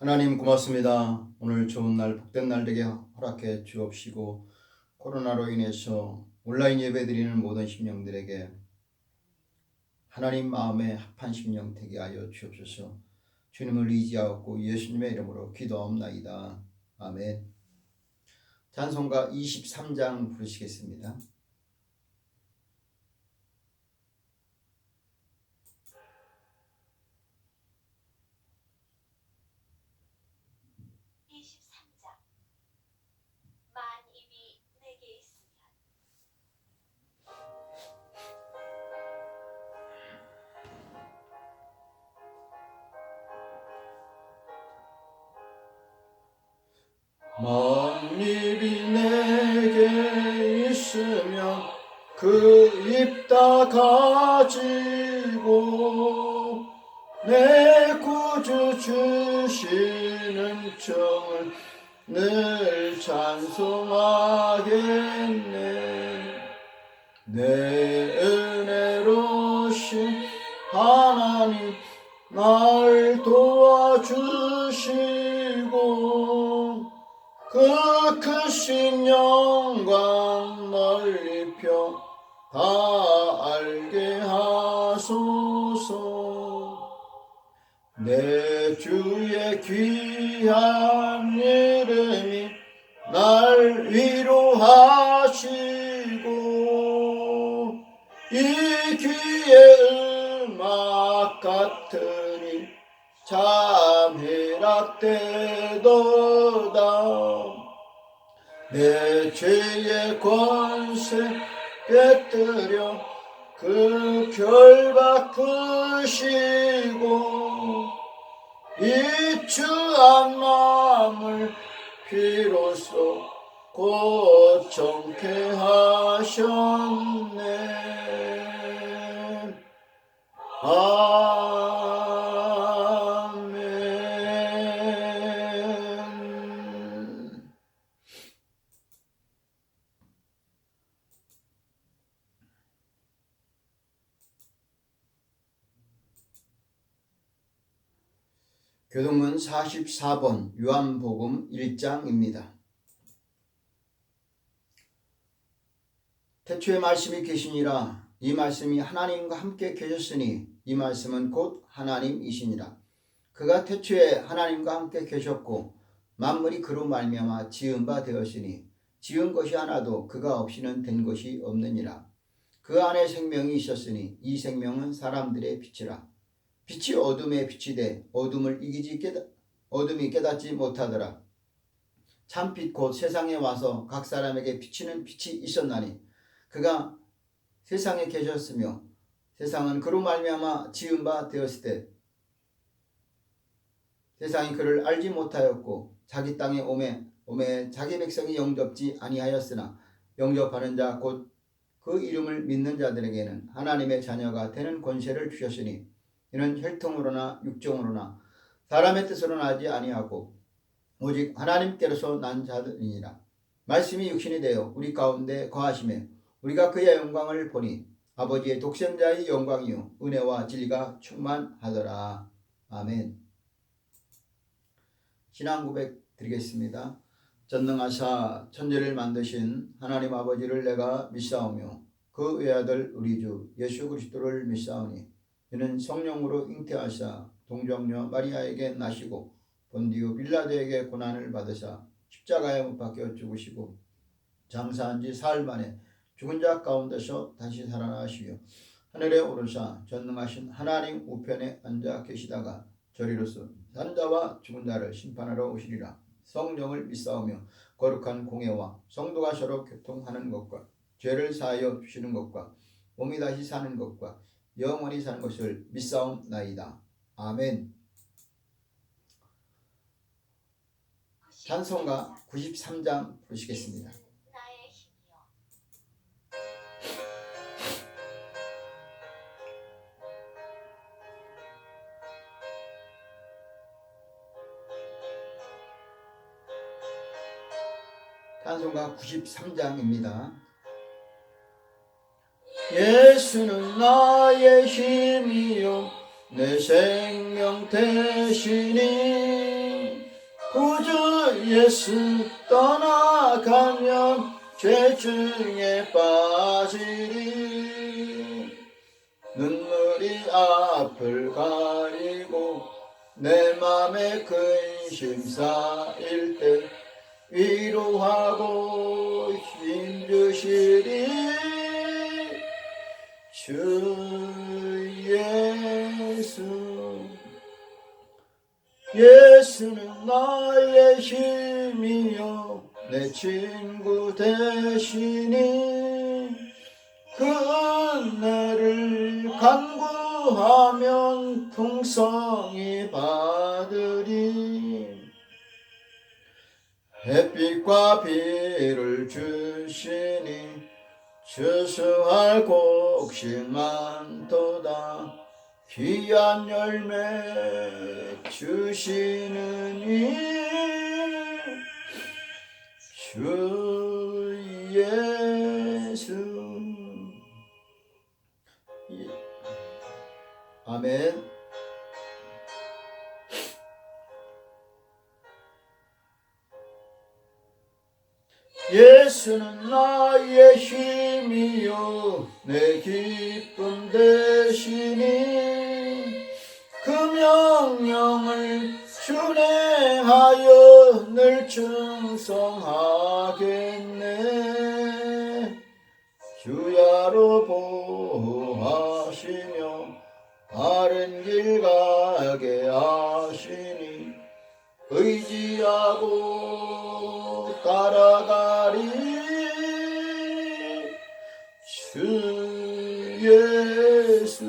하나님 고맙습니다. 오늘 좋은 날, 복된 날 되게 허락해 주옵시고, 코로나로 인해서 온라인 예배 드리는 모든 심령들에게 하나님 마음에 합한 심령 되게 하여 주옵소서. 주님을 의지하고 예수님의 이름으로 기도하옵나이다. 아멘. 찬송가 23장 부르시겠습니다. 만입이 내게 있으면 그 입 다 가지고 내 구주 주시는 정을 늘 찬송하겠네. 내 은혜로신 하나님 날 도와주시고 그 크신 영광 넓혀 다 알게 하소서. 내 주의 귀한 이름이 날 위로하시고 이 귀의 음악 같으니 참 희락되도다. 내 죄의 권세 깨뜨려 그 결박 푸시고 이 추한 마음을 비로소 고청케 하셨네. 아멘. 교동문 44번 요한복음 1장입니다. 태초에 말씀이 계시니라. 이 말씀이 하나님과 함께 계셨으니 이 말씀은 곧 하나님이시니라. 그가 태초에 하나님과 함께 계셨고 만물이 그로 말미암아 지은 바 되었으니 지은 것이 하나도 그가 없이는 된 것이 없느니라. 그 안에 생명이 있었으니 이 생명은 사람들의 빛이라. 빛이 어둠에 빛이 돼 어둠이 깨닫지 못하더라. 참빛 곧 세상에 와서 각 사람에게 비치는 빛이 있었나니 그가 세상에 계셨으며 세상은 그로 말미암아 지은 바 되었을 때 세상이 그를 알지 못하였고 자기 땅에 오매 자기 백성이 영접지 아니하였으나 영접하는 자 곧 그 이름을 믿는 자들에게는 하나님의 자녀가 되는 권세를 주셨으니 이는 혈통으로나 육정으로나 사람의 뜻으로 나지 아니하고 오직 하나님께로서 난 자들이니라. 말씀이 육신이 되어 우리 가운데 거하심에 우리가 그의 영광을 보니 아버지의 독생자의 영광이요 은혜와 진리가 충만하더라. 아멘. 신앙 고백 드리겠습니다. 전능하사 천지를 만드신 하나님 아버지를 내가 믿사오며 그 외아들 우리 주 예수 그리스도를 믿사오니 이는 성령으로 잉태하사 동정녀 마리아에게 나시고 본디오 빌라도에게 고난을 받으사 십자가에 못 박혀 죽으시고 장사한 지 사흘 만에 죽은 자 가운데서 다시 살아나시며 하늘에 오르사 전능하신 하나님 우편에 앉아 계시다가 저리로서 산 자와 죽은 자를 심판하러 오시리라. 성령을 믿사오며 거룩한 공예와 성도가 서로 교통하는 것과 죄를 사하여 주시는 것과 몸이 다시 사는 것과 영원히 사는 것을 믿사옵나이다. 아멘. 찬송가 93장 부르시겠습니다. 찬송가 93장입니다. 예수는 나의 힘이요 내 생명 되시니 예수 떠나가면 죄중에 빠지리. 눈물이 앞을 가리고 내 맘에 근심 쌓일 때 위로하고 힘주시리. 주 예수. 예수는 나의 힘이요 내 친구 되시니 그 은혜를 간구하면 풍성히 받으리. 햇빛과 비를 주시니 추수할 곡식 많도다. 귀한 열매 주시느니 주 예수. 아멘. 예수는 나의 힘이요 내 기쁨 되시니 그 명령을 준행하여 늘 충성하겠네. 주야로 보호하시며 바른 길 가게 하시니 의지하고 따라가리. 주 예수.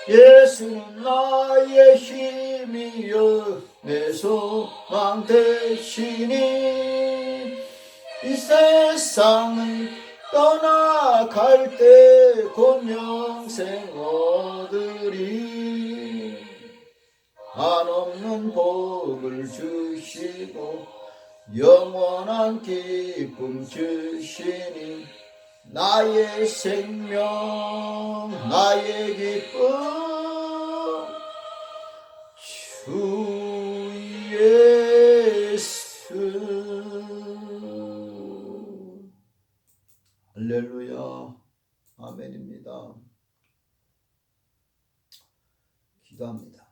예수는 나의 힘이요 내 소망 되시니 이 세상을 떠나갈 때 곧 영생 얻으리. 한없는 복을 주시고 영원한 기쁨 주시니 나의 생명 나의 기쁨 주 예수. 할렐루야. 아멘입니다. 기도합니다.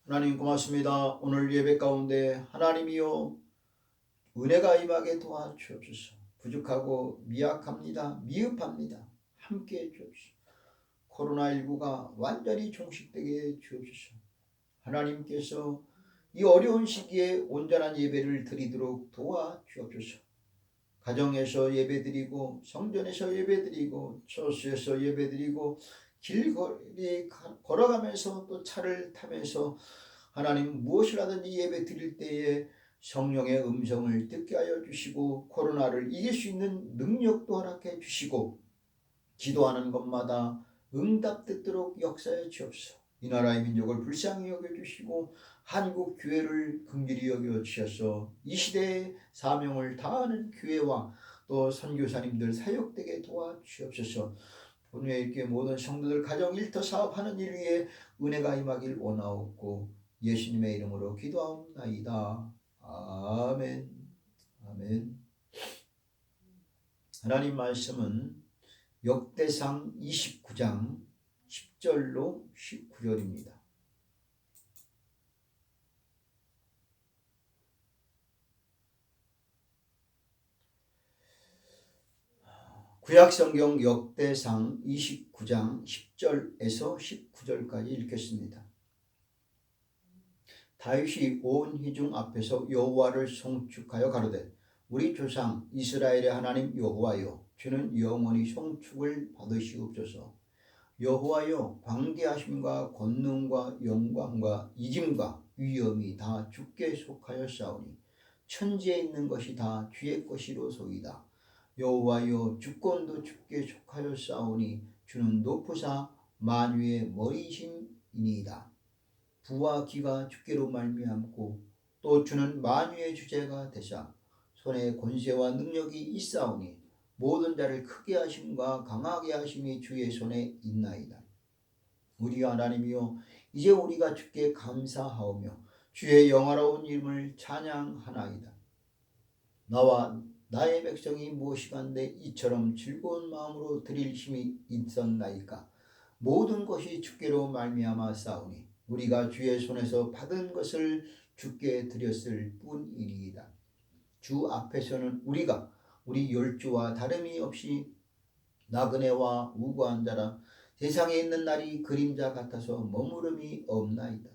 하나님 고맙습니다. 오늘 예배 가운데 하나님이여 은혜가 임하게 도와주옵소서. 부족하고 미약합니다. 미흡합니다. 함께해 주옵소서. 코로나19가 완전히 종식되게 주옵소서. 하나님께서 이 어려운 시기에 온전한 예배를 드리도록 도와주옵소서. 가정에서 예배드리고 성전에서 예배드리고 처소에서 예배드리고 길거리 걸어가면서 또 차를 타면서 하나님 무엇을 하든지 예배 드릴 때에 성령의 음성을 듣게 하여 주시고 코로나를 이길 수 있는 능력도 허락해 주시고 기도하는 것마다 응답되도록 역사해 주옵소서. 이 나라의 민족을 불쌍히 여겨주시고 한국 교회를 긍휼히 여겨주셔서 이 시대의 사명을 다하는 교회와 또 선교사님들 사역되게 도와주옵소서. 본회에 있게 모든 성도들 가정 일터 사업하는 일 위에 은혜가 임하길 원하옵고 예수님의 이름으로 기도하옵나이다. 아멘. 아멘. 하나님 말씀은 역대상 29장 10절로 19절입니다. 구약성경 역대상 29장 10절에서 19절까지 읽겠습니다. 다윗이 온 회중 앞에서 여호와를 송축하여 가로되 우리 조상 이스라엘의 하나님 여호와여 주는 영원히 송축을 받으시옵소서. 여호와여 광대하심과 권능과 영광과 이김과 위엄이 다 주께 속하였사오니 천지에 있는 것이 다 주의 것이로소이다. 여호와여 주권도 주께 속하였사오니 주는 높으사 만유의 머리이심이니이다. 부와 기가 주께로 말미암고 또 주는 만유의 주제가 되사 손에 권세와 능력이 있사오니 모든 자를 크게 하심과 강하게 하심이 주의 손에 있나이다. 우리 하나님이여, 이제 우리가 주께 감사하오며 주의 영화로운 이름을 찬양하나이다. 나와 나의 백성이 무엇이간데 이처럼 즐거운 마음으로 드릴 힘이 있었나이까. 모든 것이 주께로 말미암아 싸우니 우리가 주의 손에서 받은 것을 주께 드렸을 뿐이니이다. 주 앞에서는 우리가 우리 열주와 다름이 없이 나그네와 우고한 자라. 세상에 있는 날이 그림자 같아서 머무름이 없나이다.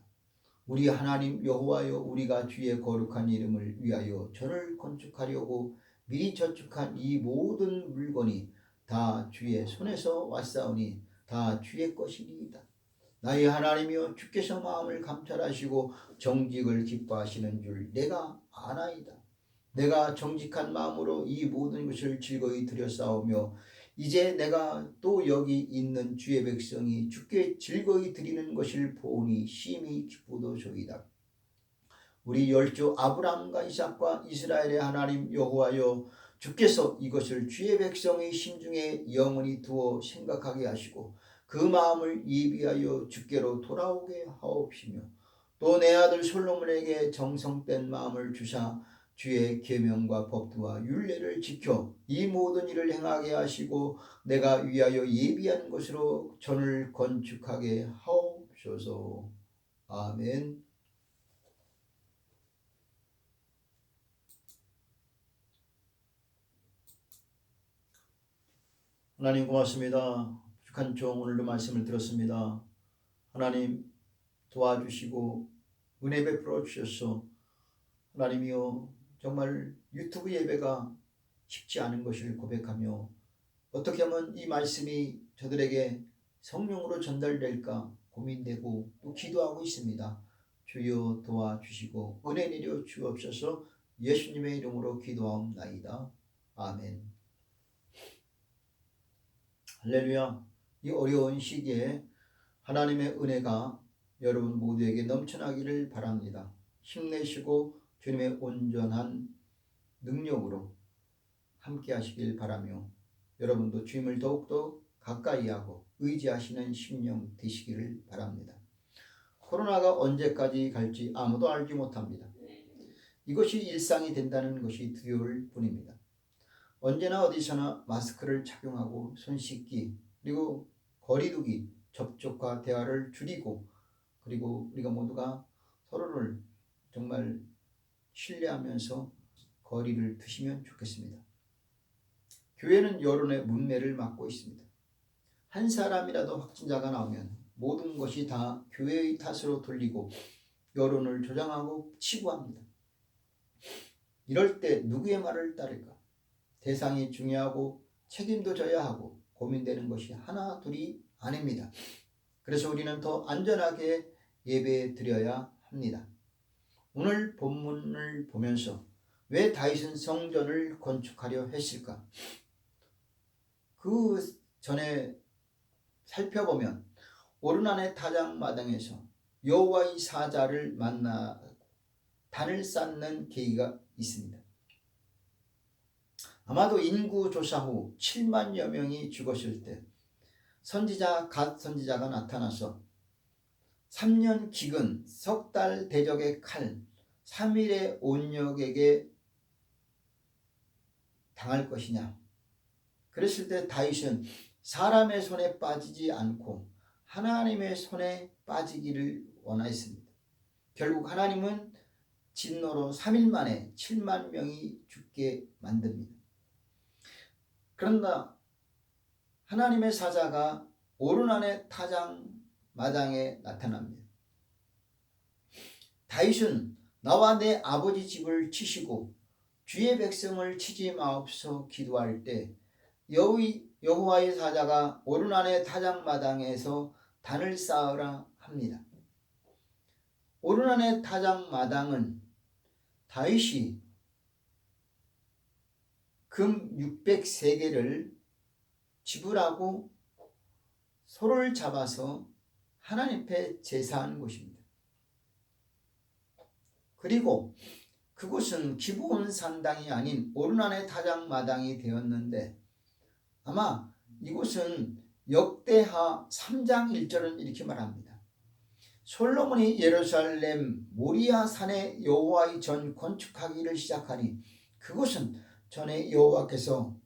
우리 하나님 여호와여, 우리가 주의 거룩한 이름을 위하여 전을 건축하려고 미리 저축한 이 모든 물건이 다 주의 손에서 왔사오니 다 주의 것이니이다. 나의 하나님이여, 주께서 마음을 감찰하시고 정직을 기뻐하시는 줄 내가 아나이다. 내가 정직한 마음으로 이 모든 것을 즐거이 드렸사오며 이제 내가 또 여기 있는 주의 백성이 주께 즐거이 드리는 것을 보니 심히 기쁘도소이다. 우리 열조 아브라함과 이삭과 이스라엘의 하나님 여호와여, 주께서 이것을 주의 백성의 심중에 영원히 두어 생각하게 하시고 그 마음을 예비하여 주께로 돌아오게 하옵시며 또 내 아들 솔로몬에게 정성된 마음을 주사 주의 계명과 법도와 율례를 지켜 이 모든 일을 행하게 하시고 내가 위하여 예비한 것으로 전을 건축하게 하옵소서. 아멘. 하나님 고맙습니다. 부족한 종 오늘도 말씀을 들었습니다. 하나님 도와주시고 은혜 베풀어 주셔서 하나님이여, 정말 유튜브 예배가 쉽지 않은 것을 고백하며 어떻게 하면 이 말씀이 저들에게 성령으로 전달될까 고민되고 또 기도하고 있습니다. 주여 도와주시고 은혜 내려 주옵소서. 예수님의 이름으로 기도하옵나이다. 아멘. 할렐루야. 이 어려운 시기에 하나님의 은혜가 여러분 모두에게 넘쳐나기를 바랍니다. 힘내시고 주님의 온전한 능력으로 함께 하시길 바라며 여러분도 주님을 더욱더 가까이 하고 의지하시는 심령 되시기를 바랍니다. 코로나가 언제까지 갈지 아무도 알지 못합니다. 이것이 일상이 된다는 것이 두려울 뿐입니다. 언제나 어디서나 마스크를 착용하고 손 씻기, 그리고 거리 두기, 접촉과 대화를 줄이고, 그리고 우리가 모두가 서로를 정말 신뢰하면서 거리를 두시면 좋겠습니다. 교회는 여론의 문매를 맡고 있습니다. 한 사람이라도 확진자가 나오면 모든 것이 다 교회의 탓으로 돌리고 여론을 조장하고 치부합니다. 이럴 때 누구의 말을 따를까? 대상이 중요하고 책임도 져야 하고 고민되는 것이 하나 둘이 아닙니다. 그래서 우리는 더 안전하게 예배 드려야 합니다. 오늘 본문을 보면서 왜 다윗은 성전을 건축하려 했을까? 그 전에 살펴보면 오르난의 타작마당에서 여호와의 사자를 만나 단을 쌓는 계기가 있습니다. 아마도 인구 조사 후 7만여 명이 죽었을 때 선지자 갓 선지자가 나타나서 3년 기근 석 달 대적의 칼 3일의 온역에게 당할 것이냐. 그랬을 때 다윗은 사람의 손에 빠지지 않고 하나님의 손에 빠지기를 원하였습니다. 결국 하나님은 진노로 3일 만에 7만 명이 죽게 만듭니다. 그런가 하나님의 사자가 오르난의 타작마당에 나타납니다. 다윗은 나와 내 아버지 집을 치시고 주의 백성을 치지 마옵소서 기도할 때 여호와의 사자가 오르난의 타작마당에서 단을 쌓으라 합니다. 오르난의 타작마당은 다윗이 금 600세겔을 지불하고 소를 잡아서 하나님 앞에 제사한 곳입니다. 그리고 그곳은 기브온 산당이 아닌 오르난의 타작마당이 되었는데 아마 이곳은 역대하 3장 1절은 이렇게 말합니다. 솔로몬이 예루살렘 모리아 산에 여호와의 전 건축하기를 시작하니 그곳은 전에 여호와께서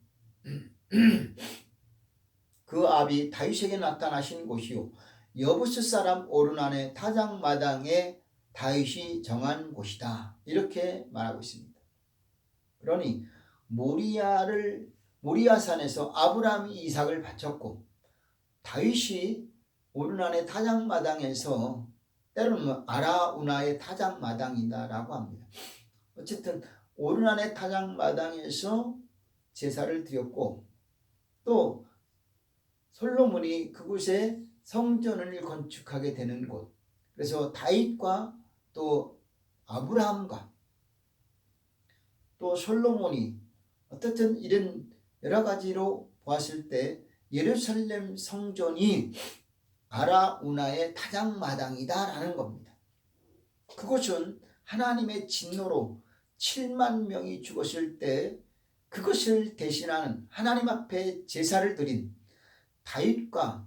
그 아비 다윗에게 나타나신 곳이요 여부스 사람 오르난의 타작마당에 다윗이 정한 곳이다. 이렇게 말하고 있습니다. 그러니 모리아산에서 아브라함이 이삭을 바쳤고 다윗이 오르난의 타작마당에서 때로는 아라우나의 타작마당이다라고 합니다. 어쨌든 오르난의 타작마당에서 제사를 드렸고 또 솔로몬이 그곳에 성전을 건축하게 되는 곳, 그래서 다윗과 또 아브라함과 또 솔로몬이 어떻든 이런 여러 가지로 보았을 때 예루살렘 성전이 아라우나의 타작마당이다라는 겁니다. 그곳은 하나님의 진노로 7만 명이 죽었을 때 그것을 대신하는 하나님 앞에 제사를 드린 다윗과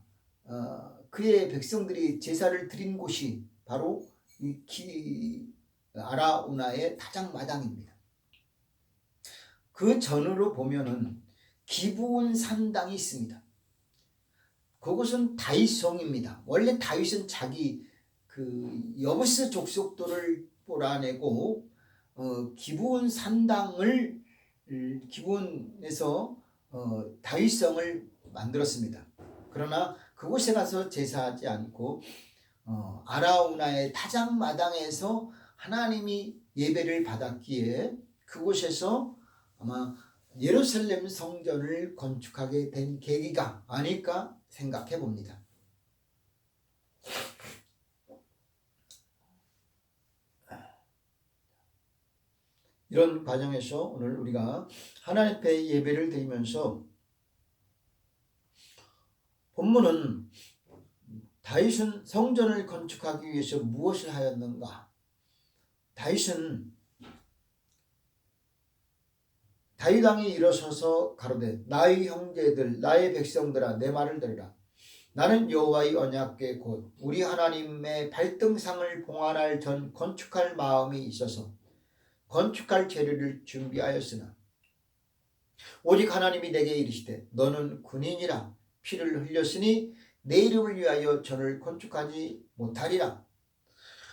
그의 백성들이 제사를 드린 곳이 바로 이 아라우나의 타작마당입니다. 그 전으로 보면은 기브온 산당이 있습니다. 그것은 다윗성입니다. 원래 다윗은 자기 그 여부스 족속들을 몰아내고 기브온 산당을 기브온에서 다윗성을 만들었습니다. 그러나 그곳에 가서 제사하지 않고 아라우나의 타작마당에서 하나님이 예배를 받았기에 그곳에서 아마 예루살렘 성전을 건축하게 된 계기가 아닐까 생각해 봅니다. 이런 과정에서 오늘 우리가 하나님 앞에 예배를 드리면서 본문은 다윗은 성전을 건축하기 위해서 무엇을 하였는가? 다윗 왕이 일어서서 가로되 나의 형제들 나의 백성들아 내 말을 들으라. 나는 여호와의 언약궤 곧 우리 하나님의 발등상을 봉헌할 전 건축할 마음이 있어서 건축할 재료를 준비하였으나 오직 하나님이 내게 이르시되 너는 군인이라 피를 흘렸으니 내 이름을 위하여 전을 건축하지 못하리라.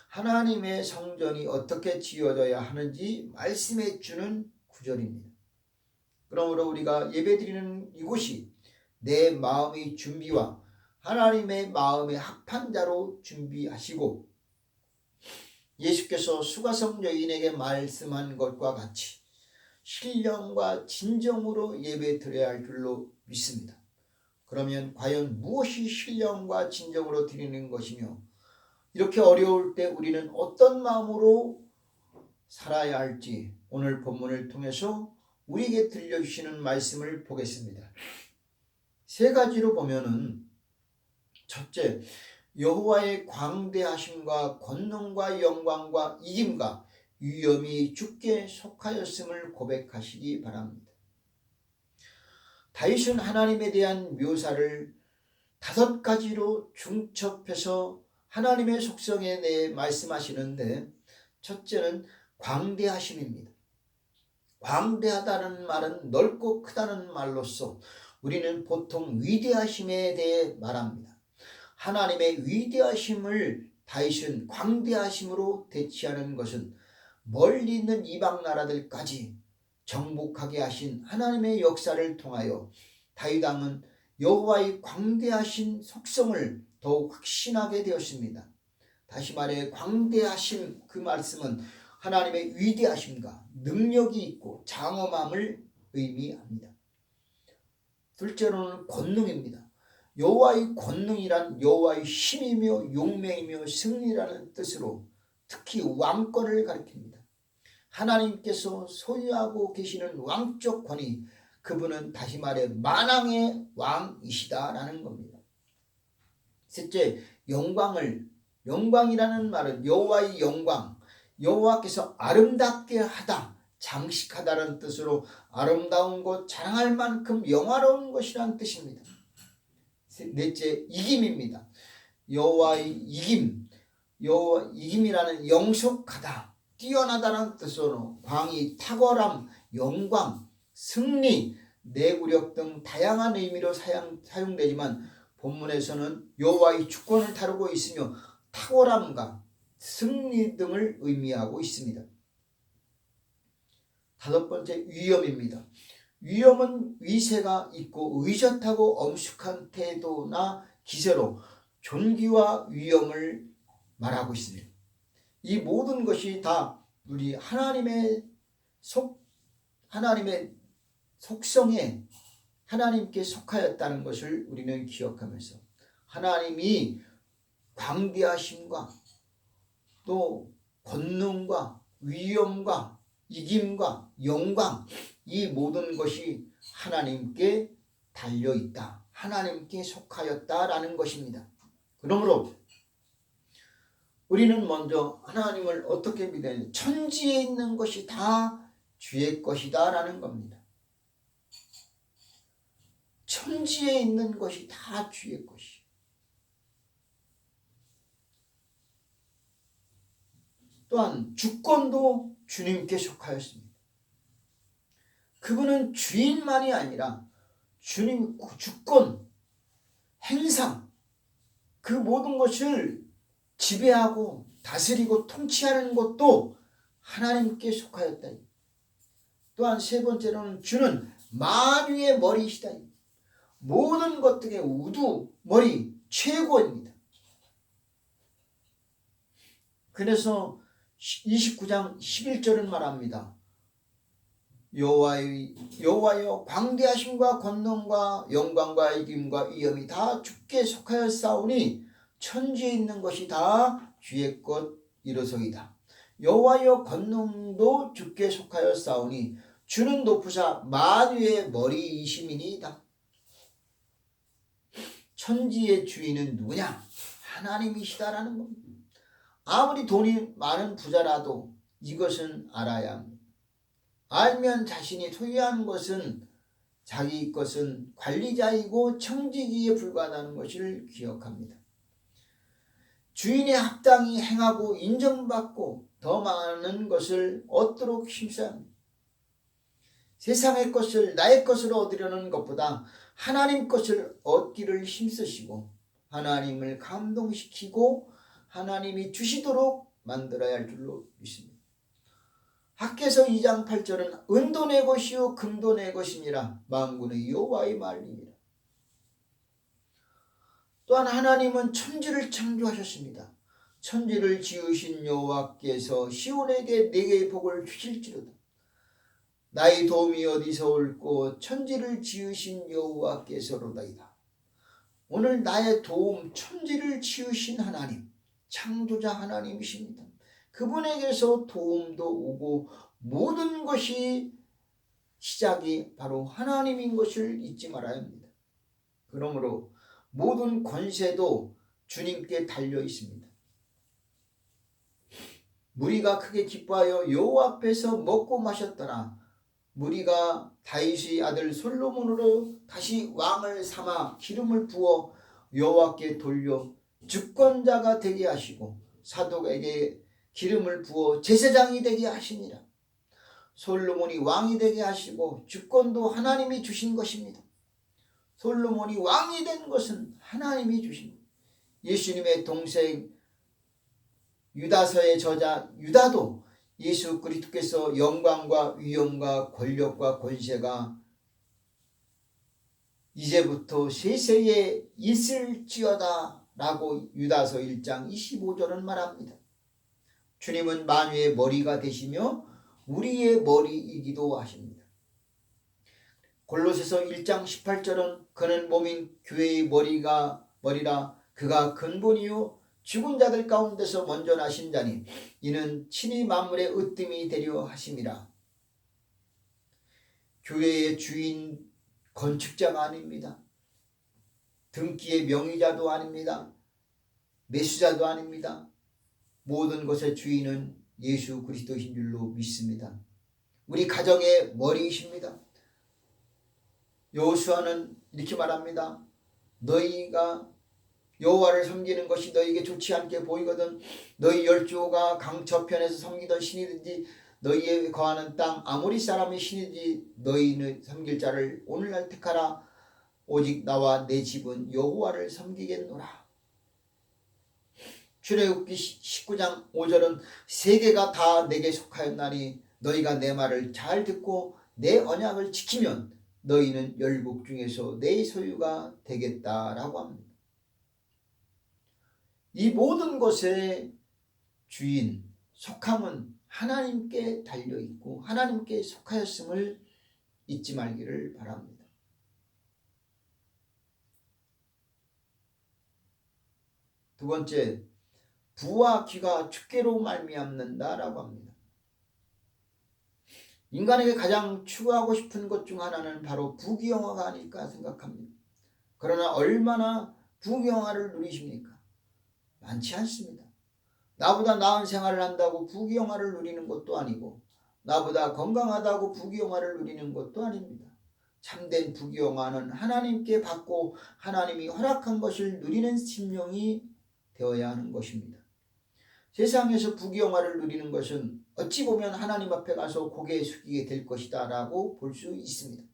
하나님의 성전이 어떻게 지어져야 하는지 말씀해 주는 구절입니다. 그러므로 우리가 예배드리는 이곳이 내 마음의 준비와 하나님의 마음의 합판자로 준비하시고 예수께서 수가성 여인에게 말씀한 것과 같이 신령과 진정으로 예배드려야 할 줄로 믿습니다. 그러면 과연 무엇이 신령과 진정으로 드리는 것이며 이렇게 어려울 때 우리는 어떤 마음으로 살아야 할지 오늘 본문을 통해서 우리에게 들려주시는 말씀을 보겠습니다. 세 가지로 보면은 첫째, 여호와의 광대하심과 권능과 영광과 이김과 위엄이 주께 속하였음을 고백하시기 바랍니다. 다윗은 하나님에 대한 묘사를 5가지로 중첩해서 하나님의 속성에 대해 말씀하시는데 첫째는 광대하심입니다. 광대하다는 말은 넓고 크다는 말로서 우리는 보통 위대하심에 대해 말합니다. 하나님의 위대하심을 다윗은 광대하심으로 대치하는 것은 멀리 있는 이방 나라들까지 정복하게 하신 하나님의 역사를 통하여 다윗 왕은 여호와의 광대하신 속성을 더욱 확신하게 되었습니다. 다시 말해 광대하심 그 말씀은 하나님의 위대하심과 능력이 있고 장엄함을 의미합니다. 둘째로는 권능입니다. 여호와의 권능이란 여호와의 힘이며 용맹이며 승리라는 뜻으로 특히 왕권을 가리킵니다. 하나님께서 소유하고 계시는 왕적 권위, 그분은 다시 말해 만왕의 왕이시다라는 겁니다. 셋째, 영광이라는 말은 여호와의 영광, 여호와께서 아름답게 하다, 장식하다라는 뜻으로 아름다운 것, 자랑할 만큼 영화로운 것이라는 뜻입니다. 넷째, 이김입니다. 여호와의 이김, 여호와 이김이라는 영속하다, 뛰어나다라는 뜻으로 광이, 탁월함, 영광, 승리, 내구력 등 다양한 의미로 사용되지만 본문에서는 여호와의 주권을 다루고 있으며 탁월함과 승리 등을 의미하고 있습니다. 다섯 번째, 위엄입니다. 위엄은 위세가 있고 의젓하고 엄숙한 태도나 기세로 존귀와 위엄을 말하고 있습니다. 이 모든 것이 다 우리 하나님의 속성에 하나님께 속하였다는 것을 우리는 기억하면서 하나님이 광대하심과 또 권능과 위엄과 이김과 영광, 이 모든 것이 하나님께 달려있다, 하나님께 속하였다라는 것입니다. 그러므로 우리는 먼저 하나님을 어떻게 믿어야 되냐, 천지에 있는 것이 다 주의 것이다 라는 겁니다. 천지에 있는 것이 다 주의 것이. 또한 주권도 주님께 속하였습니다. 그분은 주인만이 아니라 주님 주권, 행상, 그 모든 것을 지배하고 다스리고 통치하는 것도 하나님께 속하였다. 또한 세 번째로는 주는 만유의 머리이시다. 모든 것들의 우두, 머리, 최고입니다. 그래서 29장 11절은 말합니다. 여호와여 광대하심과 권능과 영광과 이김과 위엄이 다 주께 속하였사오니 천지에 있는 것이 다 주의 것 이로소이다. 여호와여 권능도 주께 속하였사오니 주는 높으사 만유의 머리이심이니이다. 천지의 주인은 누구냐? 하나님이시다라는 겁니다. 아무리 돈이 많은 부자라도 이것은 알아야 합니다. 알면 자신이 소유한 것은 자기 것은 관리자이고 청지기에 불과하다는 것을 기억합니다. 주인의 합당히 행하고 인정받고 더 많은 것을 얻도록 힘써야 합니다. 세상의 것을 나의 것으로 얻으려는 것보다 하나님 것을 얻기를 힘쓰시고 하나님을 감동시키고 하나님이 주시도록 만들어야 할 줄로 믿습니다. 학개서 2장 8절은 은도 내 것이요 금도 내 것이니라 만군의 여호와의 말이니라. 또한 하나님은 천지를 창조하셨습니다. 천지를 지으신 여호와께서 시온에게 내게 복을 주실지로다. 나의 도움이 어디서 올꼬 천지를 지으신 여호와께서로다이다. 오늘 나의 도움, 천지를 지으신 하나님, 창조자 하나님이십니다. 그분에게서 도움도 오고 모든 것이 시작이 바로 하나님인 것을 잊지 말아야 합니다. 그러므로 모든 권세도 주님께 달려 있습니다. 무리가 크게 기뻐하여 여호와 앞에서 먹고 마셨더라. 무리가 다윗의 아들 솔로몬으로 다시 왕을 삼아 기름을 부어 여호와께 돌려 주권자가 되게 하시고 사독에게 기름을 부어 제사장이 되게 하시니라. 솔로몬이 왕이 되게 하시고 주권도 하나님이 주신 것입니다. 솔로몬이 왕이 된 것은 하나님이 주신 것. 예수님의 동생 유다서의 저자 유다도 예수 그리스도께서 영광과 위엄과 권력과 권세가 이제부터 세세에 있을지어다 라고 유다서 1장 25절은 말합니다. 주님은 만유의 머리가 되시며 우리의 머리이기도 하십니다. 골로새서 1장 18절은 그는 몸인 교회의 머리라 그가 근본이요 죽은 자들 가운데서 먼저 나신 자니 이는 친히 만물의 으뜸이 되려 하심이라. 교회의 주인 건축자가 아닙니다. 등기의 명의자도 아닙니다. 매수자도 아닙니다. 모든 것의 주인은 예수 그리스도이신 줄로 믿습니다. 우리 가정의 머리이십니다. 여호수아는 이렇게 말합니다. 너희가 여호와를 섬기는 것이 너희에게 좋지 않게 보이거든 너희 열조가 강 저편에서 섬기던 신이든지 너희에 거하는 땅 아모리 사람의 신이든지 너희는 섬길 자를 오늘날 택하라. 오직 나와 내 집은 여호와를 섬기겠노라. 출애굽기 19장 5절은 세계가 다 내게 속하였나니 너희가 내 말을 잘 듣고 내 언약을 지키면 너희는 열국 중에서 내 소유가 되겠다라고 합니다. 이 모든 것의 주인, 속함은 하나님께 달려있고 하나님께 속하였음을 잊지 말기를 바랍니다. 두 번째, 부와 귀가 축계로 말미암는다라고 합니다. 인간에게 가장 추구하고 싶은 것 중 하나는 바로 부귀영화가 아닐까 생각합니다. 그러나 얼마나 부귀영화를 누리십니까? 많지 않습니다. 나보다 나은 생활을 한다고 부귀영화를 누리는 것도 아니고 나보다 건강하다고 부귀영화를 누리는 것도 아닙니다. 참된 부귀영화는 하나님께 받고 하나님이 허락한 것을 누리는 심령이 되어야 하는 것입니다. 세상에서 부귀영화를 누리는 것은 어찌 보면 하나님 앞에 가서 고개 숙이게 될 것이다 라고 볼 수 있습니다.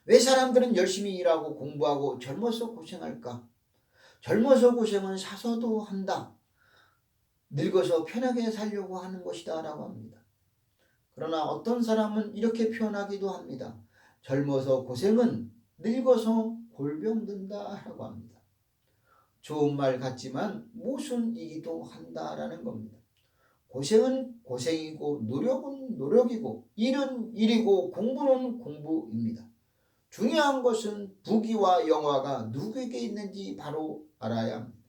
왜 사람들은 열심히 일하고 공부하고 젊어서 고생할까? 젊어서 고생은 사서도 한다. 늙어서 편하게 살려고 하는 것이다 라고 합니다. 그러나 어떤 사람은 이렇게 표현하기도 합니다. 젊어서 고생은 늙어서 골병 든다 라고 합니다. 좋은 말 같지만 모순이기도 한다라는 겁니다. 고생은 고생이고 노력은 노력이고 일은 일이고 공부는 공부입니다. 중요한 것은 부귀와 영화가 누구에게 있는지 바로 알아야 합니다.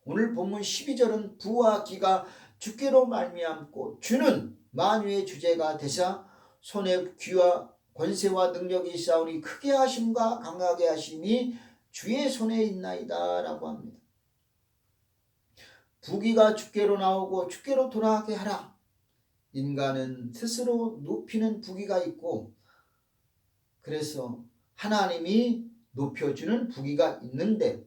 오늘 본문 12절은 부와 귀가 주께로 말미암고 주는 만유의 주제가 되사 손에 귀와 권세와 능력이 있사오니 크게 하심과 강하게 하심이 주의 손에 있나이다 라고 합니다. 부귀가 주께로 나오고 주께로 돌아가게 하라. 인간은 스스로 높이는 부귀가 있고 그래서 하나님이 높여주는 부귀가 있는데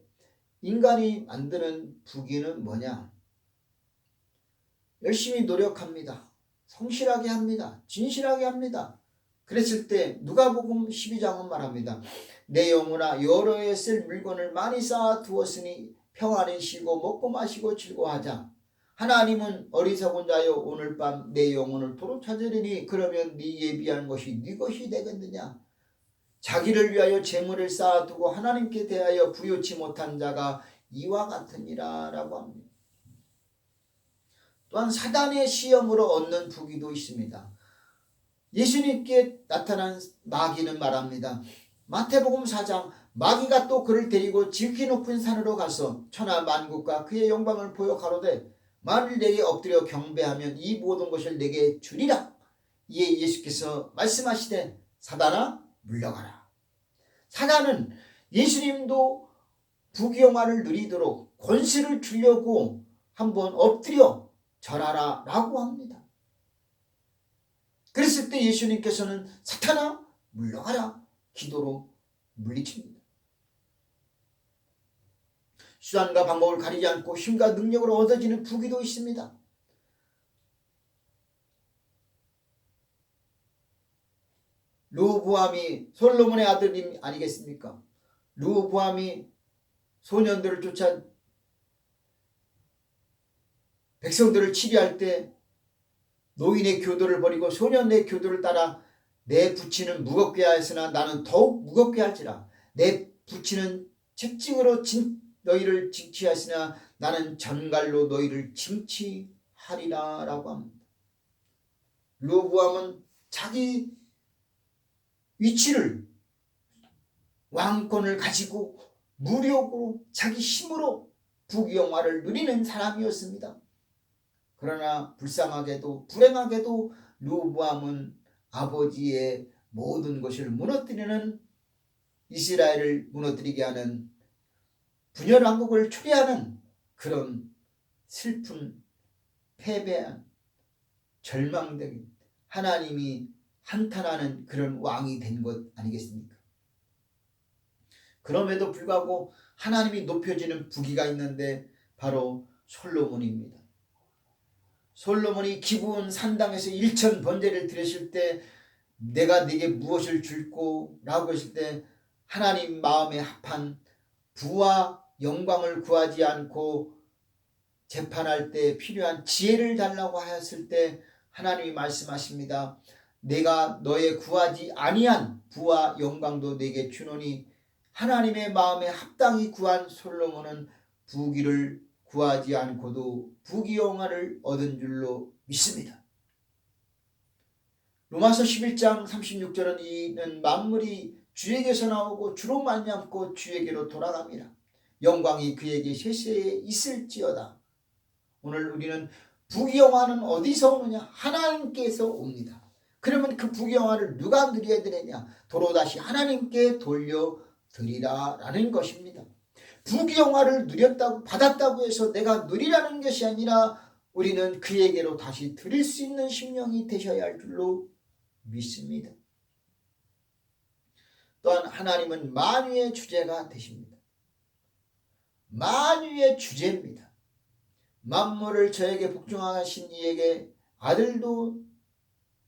인간이 만드는 부귀는 뭐냐? 열심히 노력합니다. 성실하게 합니다. 진실하게 합니다. 그랬을 때 누가복음 12장은 말합니다. 내 영혼아 여러 해 쓸 물건을 많이 쌓아 두었으니 평안히 쉬고 먹고 마시고 즐거워하자. 하나님은 어리석은 자여 오늘 밤 내 영혼을 도로 찾으리니 그러면 네 예비한 것이 네 것이 되겠느냐. 자기를 위하여 재물을 쌓아두고 하나님께 대하여 부요치 못한 자가 이와 같으니라 라고 합니다. 또한 사단의 시험으로 얻는 부귀도 있습니다. 예수님께 나타난 마귀는 말합니다. 마태복음 4장 마귀가 또 그를 데리고 지극히 높은 산으로 가서 천하 만국과 그의 영광을 보여 가로되 만일 내게 엎드려 경배하면 이 모든 것을 내게 주리라. 이에 예수께서 말씀하시되 사단아 물러가라. 사단은 예수님도 부귀영화를 누리도록 권세를 주려고 한번 엎드려 절하라 라고 합니다. 그랬을 때 예수님께서는 사탄아 물러가라 기도로 물리칩니다. 수단과 방법을 가리지 않고 힘과 능력으로 얻어지는 부귀도 있습니다. 르호보암이 솔로몬의 아들이 아니겠습니까? 르호보암이 소년들을 쫓아 백성들을 치리할 때 노인의 교도를 버리고 소년의 교도를 따라 내 부치는 무겁게 하였으나 나는 더욱 무겁게 할지라. 내 부치는 책징으로 너희를 징치하였으나 나는 전갈로 너희를 징치하리라 라고 합니다. 르호보암은 자기 위치를 왕권을 가지고 무력으로 자기 힘으로 부귀영화를 누리는 사람이었습니다. 그러나 불쌍하게도 불행하게도 르호보암은 아버지의 모든 것을 무너뜨리는 이스라엘을 무너뜨리게 하는 분열 왕국을 초래하는 그런 슬픈 패배한 절망된 하나님이 한탄하는 그런 왕이 된 것 아니겠습니까? 그럼에도 불구하고 하나님이 높여지는 부귀가 있는데 바로 솔로몬입니다. 솔로몬이 기브온 산당에서 1,000번제를 드렸을 때 내가 네게 무엇을 줄꼬? 라고 했을 때 하나님 마음에 합한 부와 영광을 구하지 않고 재판할 때 필요한 지혜를 달라고 하였을 때 하나님이 말씀하십니다. 내가 너의 구하지 아니한 부와 영광도 네게 주노니 하나님의 마음에 합당히 구한 솔로몬은 부귀를 구하지 않고도 부귀 영화를 얻은 줄로 믿습니다. 로마서 11장 36절은 이는 만물이 주에게서 나오고 주로 말미암고 주에게로 돌아갑니다. 영광이 그에게 세세에 있을지어다. 오늘 우리는 부귀 영화는 어디서 오느냐? 하나님께서 옵니다. 그러면 그 부귀 영화를 누가 누려야 되느냐? 도로 다시 하나님께 돌려드리라 라는 것입니다. 부귀 영화를 누렸다고 받았다고 해서 내가 누리라는 것이 아니라 우리는 그에게로 다시 드릴 수 있는 심령이 되셔야 할 줄로 믿습니다. 또한 하나님은 만유의 주제가 되십니다. 만유의 주제입니다. 만물을 저에게 복종하신 이에게 아들도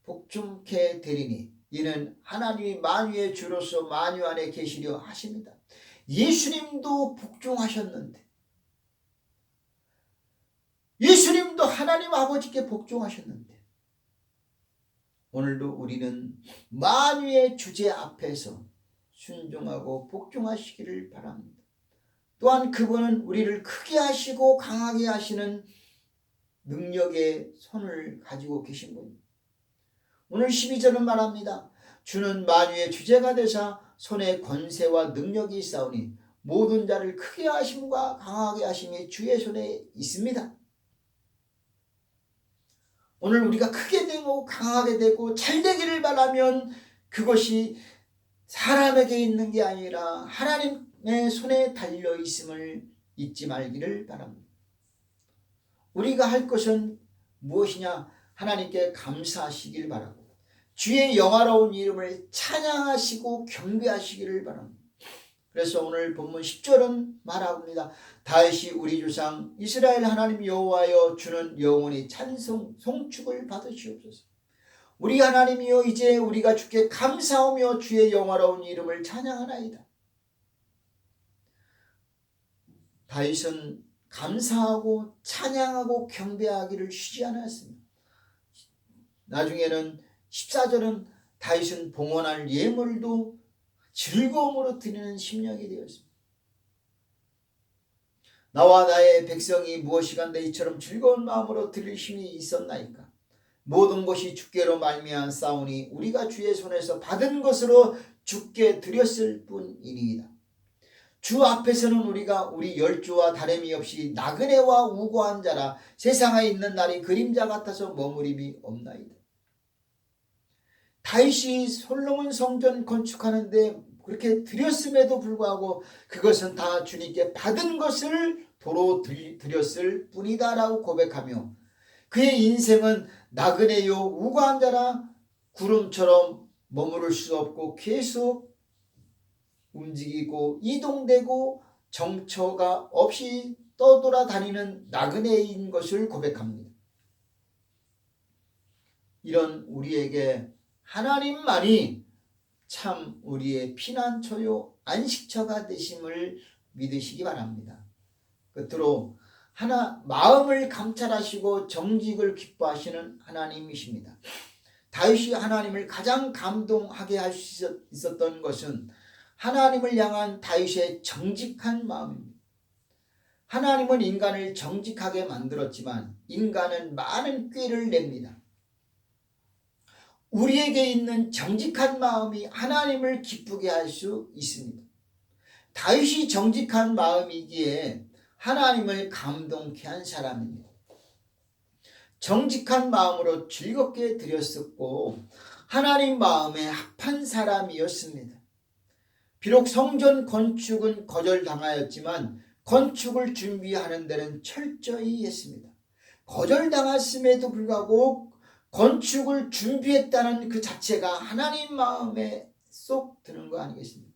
복종케 되리니 이는 하나님이 만유의 주로서 만유 안에 계시려 하십니다. 예수님도 복종하셨는데, 예수님도 하나님 아버지께 복종하셨는데 오늘도 우리는 만유의 주제 앞에서 순종하고 복종하시기를 바랍니다. 또한 그분은 우리를 크게 하시고 강하게 하시는 능력의 손을 가지고 계신 분입니다. 오늘 12절은 말합니다. 주는 만유의 주제가 되사 손에 권세와 능력이 있사오니 모든 자를 크게 하심과 강하게 하심이 주의 손에 있습니다. 오늘 우리가 크게 되고 강하게 되고 잘 되기를 바라면 그것이 사람에게 있는 게 아니라 하나님의 손에 달려 있음을 잊지 말기를 바랍니다. 우리가 할 것은 무엇이냐? 하나님께 감사하시길 바라고 주의 영화로운 이름을 찬양하시고 경배하시기를 바랍니다. 그래서 오늘 본문 10절은 말합니다. 다윗이 우리 조상 이스라엘 하나님 여호와여 주는 영원히 찬송 송축을 받으시옵소서. 우리 하나님이여 이제 우리가 주께 감사하며 주의 영화로운 이름을 찬양하나이다. 다윗은 감사하고 찬양하고 경배하기를 쉬지 않았습니다. 나중에는 14절은 다윗은 봉헌할 예물도 즐거움으로 드리는 심령이 되었습니다. 나와 나의 백성이 무엇이간데 이처럼 즐거운 마음으로 드릴 힘이 있었나이까. 모든 것이 주께로 말미암아 싸우니 우리가 주의 손에서 받은 것으로 주께 드렸을 뿐이니이다. 주 앞에서는 우리가 우리 열조와 다름이 없이 나그네와 우고한 자라 세상에 있는 날이 그림자 같아서 머무림이 없나이다. 다윗이 솔로몬 성전 건축하는데 그렇게 드렸음에도 불구하고 그것은 다 주님께 받은 것을 도로 드렸을 뿐이다 라고 고백하며 그의 인생은 나그네요 우고한 자라 구름처럼 머무를 수 없고 계속 움직이고 이동되고 정처가 없이 떠돌아다니는 나그네인 것을 고백합니다. 이런 우리에게 하나님만이 참 우리의 피난처요 안식처가 되심을 믿으시기 바랍니다. 끝으로 마음을 감찰하시고 정직을 기뻐하시는 하나님이십니다. 다윗이 하나님을 가장 감동하게 할 수 있었던 것은 하나님을 향한 다윗의 정직한 마음입니다. 하나님은 인간을 정직하게 만들었지만 인간은 많은 꾀를 냅니다. 우리에게 있는 정직한 마음이 하나님을 기쁘게 할 수 있습니다. 다윗이 정직한 마음이기에 하나님을 감동케 한 사람입니다. 정직한 마음으로 즐겁게 드렸었고 하나님 마음에 합한 사람이었습니다. 비록 성전 건축은 거절당하였지만 건축을 준비하는 데는 철저히 했습니다. 거절당했음에도 불구하고 건축을 준비했다는 그 자체가 하나님 마음에 쏙 드는 거 아니겠습니까?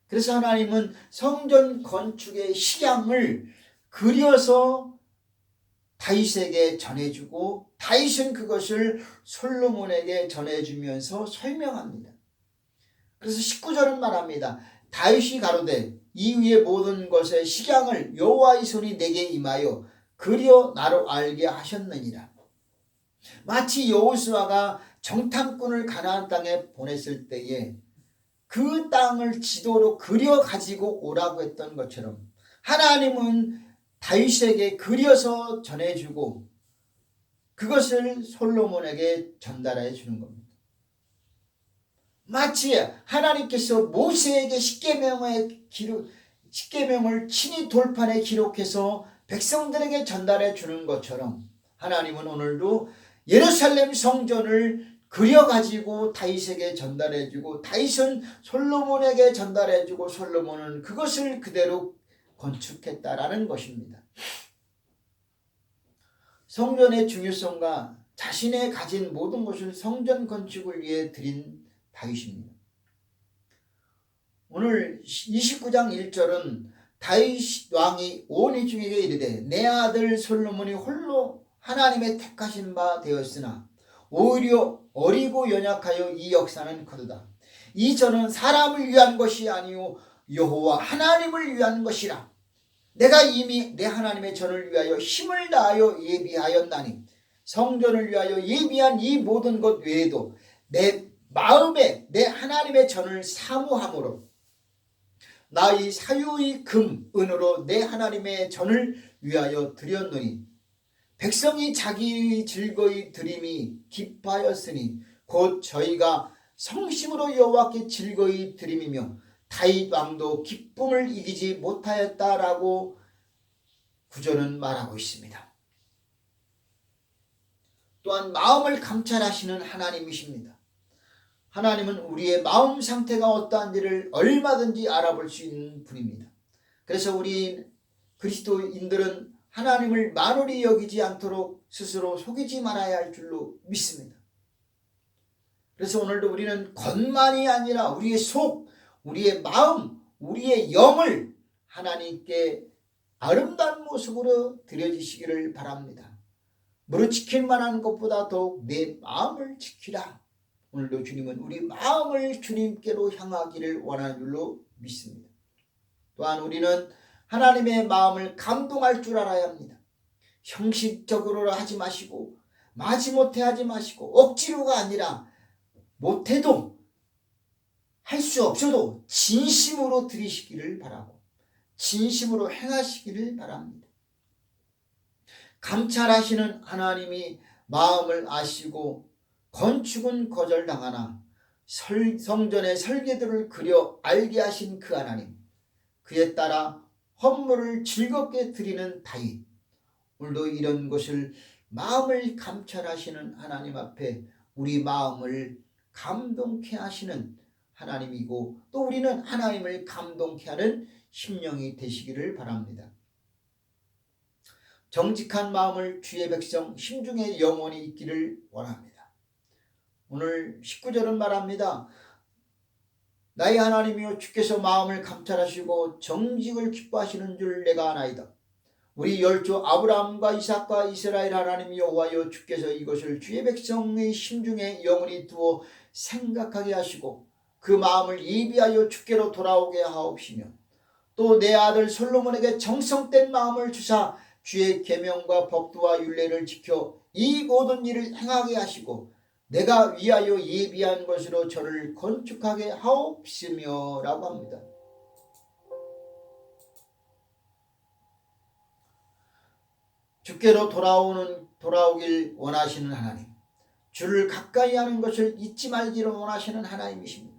그래서 하나님은 성전 건축의 식양을 그려서 다윗에게 전해주고 다윗은 그것을 솔로몬에게 전해주면서 설명합니다. 그래서 19절은 말합니다. 다윗이 가로되 이 위의 모든 것의 식양을 여호와의 손이 내게 임하여 그려 나로 알게 하셨느니라. 마치 여호수아가 정탐꾼을 가나안 땅에 보냈을 때에 그 땅을 지도로 그려 가지고 오라고 했던 것처럼 하나님은 다윗에게 그려서 전해주고 그것을 솔로몬에게 전달해 주는 겁니다. 마치 하나님께서 모세에게 십계명을 친히 돌판에 기록해서 백성들에게 전달해 주는 것처럼 하나님은 오늘도 예루살렘 성전을 그려가지고 다윗에게 전달해주고 다윗은 솔로몬에게 전달해주고 솔로몬은 그것을 그대로 건축했다라는 것입니다. 성전의 중요성과 자신의 가진 모든 것을 성전 건축을 위해 드린 다윗입니다. 오늘 29장 1절은 다윗 왕이 온 회중에게 이르되 내 아들 솔로몬이 홀로 하나님의 택하신 바 되었으나 오히려 어리고 연약하여 이 역사는 거두다. 이 전은 사람을 위한 것이 아니요 여호와 하나님을 위한 것이라. 내가 이미 내 하나님의 전을 위하여 힘을 다하여 예비하였나니 성전을 위하여 예비한 이 모든 것 외에도 내 마음에 내 하나님의 전을 사모함으로 나의 사유의 금 은으로 내 하나님의 전을 위하여 드렸노니 백성이 자기의 즐거이 드림이 기뻐하였으니 곧 저희가 성심으로 여호와께 즐거이 드림이며 다윗 왕도 기쁨을 이기지 못하였다라고 구절은 말하고 있습니다. 또한 마음을 감찰하시는 하나님이십니다. 하나님은 우리의 마음 상태가 어떠한지를 얼마든지 알아볼 수 있는 분입니다. 그래서 우리 그리스도인들은 하나님을 만홀히 여기지 않도록 스스로 속이지 말아야 할 줄로 믿습니다. 그래서 오늘도 우리는 겉만이 아니라 우리의 속, 우리의 마음, 우리의 영을 하나님께 아름다운 모습으로 드려주시기를 바랍니다. 무릇 지킬 만한 것보다 더욱 내 마음을 지키라. 오늘도 주님은 우리 마음을 주님께로 향하기를 원하는 줄로 믿습니다. 또한 우리는 하나님의 마음을 감동할 줄 알아야 합니다. 형식적으로 하지 마시고 마지못해 하지 마시고 억지로가 아니라 못해도 할 수 없어도 진심으로 드리시기를 바라고 진심으로 행하시기를 바랍니다. 감찰하시는 하나님이 마음을 아시고 건축은 거절당하나 성전의 설계도를 그려 알게 하신 그 하나님, 그에 따라 헌물을 즐겁게 드리는 다윗, 오늘도 이런 것을 마음을 감찰하시는 하나님 앞에 우리 마음을 감동케 하시는 하나님이고 또 우리는 하나님을 감동케 하는 심령이 되시기를 바랍니다. 정직한 마음을 주의 백성 심중에 영원히 있기를 원합니다. 오늘 19절은 말합니다. 나의 하나님이여 주께서 마음을 감찰하시고 정직을 기뻐하시는 줄 내가 아나이다. 우리 열조 아브라함과 이삭과 이스라엘 하나님 여호와여 주께서 이것을 주의 백성의 심중에 영원히 두어 생각하게 하시고 그 마음을 예비하여 주께로 돌아오게 하옵시며 또 내 아들 솔로몬에게 정성된 마음을 주사 주의 계명과 법도와 율례를 지켜 이 모든 일을 행하게 하시고 내가 위하여 예비한 것으로 저를 건축하게 하옵시며 라고 합니다. 주께로 돌아오길 원하시는 하나님, 주를 가까이 하는 것을 잊지 말기를 원하시는 하나님이십니다.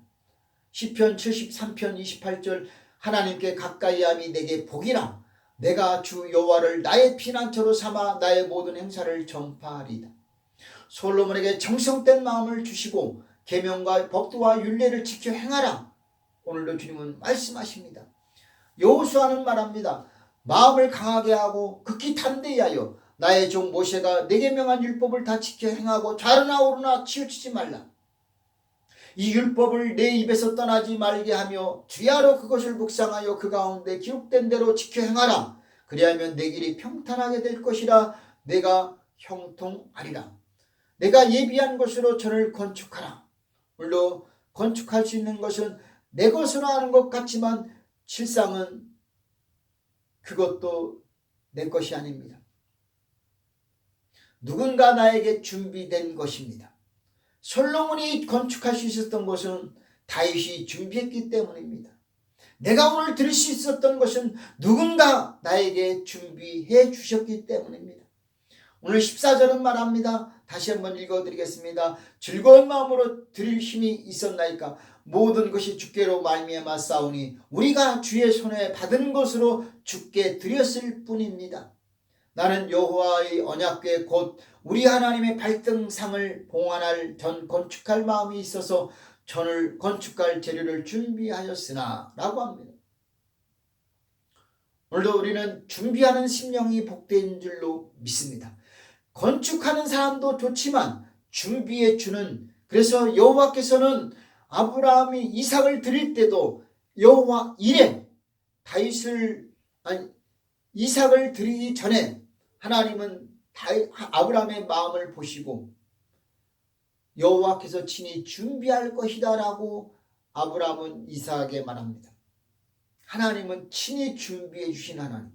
시편 73편 28절 하나님께 가까이함이 내게 복이라. 내가 주 여호와를 나의 피난처로 삼아 나의 모든 행사를 전파하리다. 솔로몬에게 정성된 마음을 주시고 계명과 법도와 율례를 지켜 행하라. 오늘도 주님은 말씀하십니다. 여호수아는 말합니다. 마음을 강하게 하고 극히 담대히 하여 나의 종 모세가 내게 명한 율법을 다 지켜 행하고 좌로나 오로나 치우치지 말라. 이 율법을 내 입에서 떠나지 말게 하며 주야로 그것을 묵상하여 그 가운데 기록된 대로 지켜 행하라. 그리하면 내 길이 평탄하게 될 것이라. 내가 형통하리라. 내가 예비한 곳으로 전을 건축하라. 물론 건축할 수 있는 것은 내 것으로 하는 것 같지만 실상은 그것도 내 것이 아닙니다. 누군가 나에게 준비된 것입니다. 솔로몬이 건축할 수 있었던 것은 다윗이 준비했기 때문입니다. 내가 오늘 들을 수 있었던 것은 누군가 나에게 준비해 주셨기 때문입니다. 오늘 14절은 말합니다. 다시 한번 읽어드리겠습니다. 즐거운 마음으로 드릴 힘이 있었나이까. 모든 것이 주께로 말미암아 싸우니 우리가 주의 손에 받은 것으로 주께 드렸을 뿐입니다. 나는 여호와의 언약궤 곧 우리 하나님의 발등상을 봉헌할 전 건축할 마음이 있어서 전을 건축할 재료를 준비하였으나 라고 합니다. 오늘도 우리는 준비하는 심령이 복된 줄로 믿습니다. 건축하는 사람도 좋지만 준비해 주는, 그래서 여호와께서는 아브라함이 이삭을 드릴 때도 여호와 이레 이삭을 드리기 전에 하나님은 아브라함의 마음을 보시고 여호와께서 친히 준비할 것이다 라고 아브라함은 이삭에게 말합니다. 하나님은 친히 준비해 주신 하나님,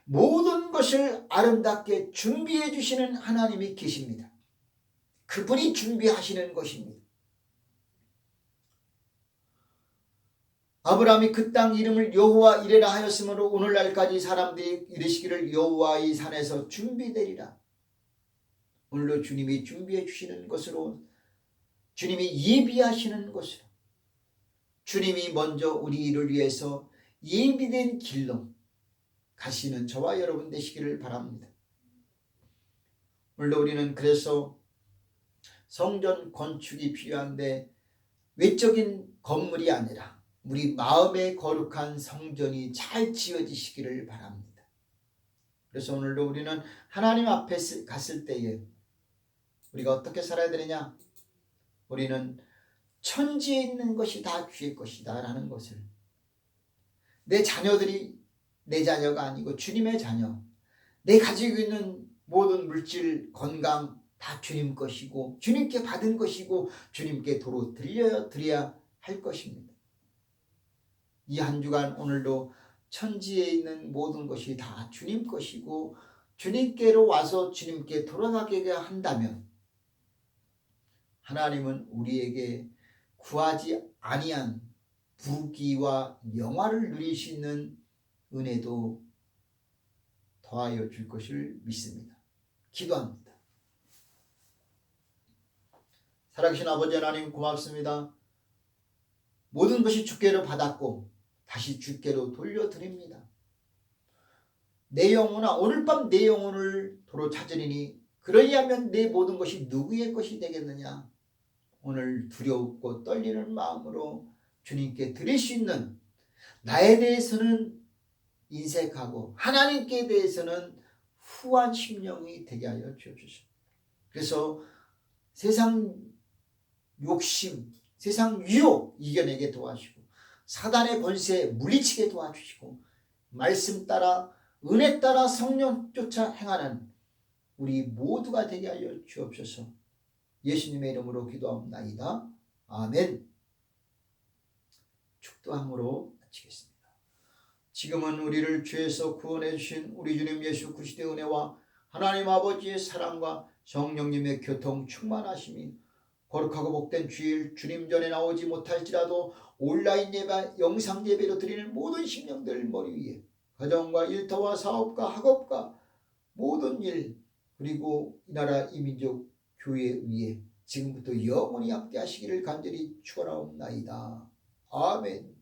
모든 것을 아름답게 준비해 주시는 하나님이 계십니다. 그분이 준비하시는 것입니다. 아브라함이 그 땅 이름을 여호와 이레라 하였으므로 오늘날까지 사람들이 이르시기를 여호와의 산에서 준비되리라. 오늘도 주님이 준비해 주시는 것으로, 주님이 예비하시는 것으로, 주님이 먼저 우리를 위해서 예비된 길로 가시는 저와 여러분 되시기를 바랍니다. 물론 우리는 그래서 성전 건축이 필요한데 외적인 건물이 아니라 우리 마음의 거룩한 성전이 잘 지어지시기를 바랍니다. 그래서 오늘도 우리는 하나님 앞에 갔을 때에 우리가 어떻게 살아야 되느냐? 우리는 천지에 있는 것이 다 주의 것이다 라는 것을, 내 자녀들이 내 자녀가 아니고 주님의 자녀, 내 가지고 있는 모든 물질, 건강 다 주님 것이고 주님께 받은 것이고 주님께 도로 드려야 할 것입니다. 이 한 주간 오늘도 천지에 있는 모든 것이 다 주님 것이고 주님께로 와서 주님께 돌아가게 한다면 하나님은 우리에게 구하지 아니한 부귀와 영화를 누릴 수 있는 은혜도 더하여 줄 것을 믿습니다. 기도합니다. 살아계신 아버지 하나님 고맙습니다. 모든 것이 주께로 받았고 다시 주께로 돌려드립니다. 내 영혼아, 오늘 밤 내 영혼을 도로 찾으리니 그러리하면 내 모든 것이 누구의 것이 되겠느냐? 오늘 두렵고 떨리는 마음으로 주님께 드릴 수 있는, 나에 대해서는 인색하고 하나님께 대해서는 후한 심령이 되게 하여 주옵소서. 그래서 세상 욕심, 세상 유혹 이겨내게 도와주시고 사단의 권세에 물리치게 도와주시고 말씀 따라 은혜 따라 성령 쫓아 행하는 우리 모두가 되게 하여 주옵소서. 예수님의 이름으로 기도합니다. 아멘. 축도함으로 마치겠습니다. 지금은 우리를 죄에서 구원해 주신 우리 주님 예수 그리스도의 은혜와 하나님 아버지의 사랑과 성령님의 교통 충만하심이 거룩하고 복된 주일 주님 전에 나오지 못할지라도 온라인 예배, 영상 예배로 드리는 모든 심령들 머리 위에 가정과 일터와 사업과 학업과 모든 일, 그리고 이 나라 이민족 교회 위에 지금부터 영원히 함께 하시기를 간절히 축원하옵나이다. 아멘.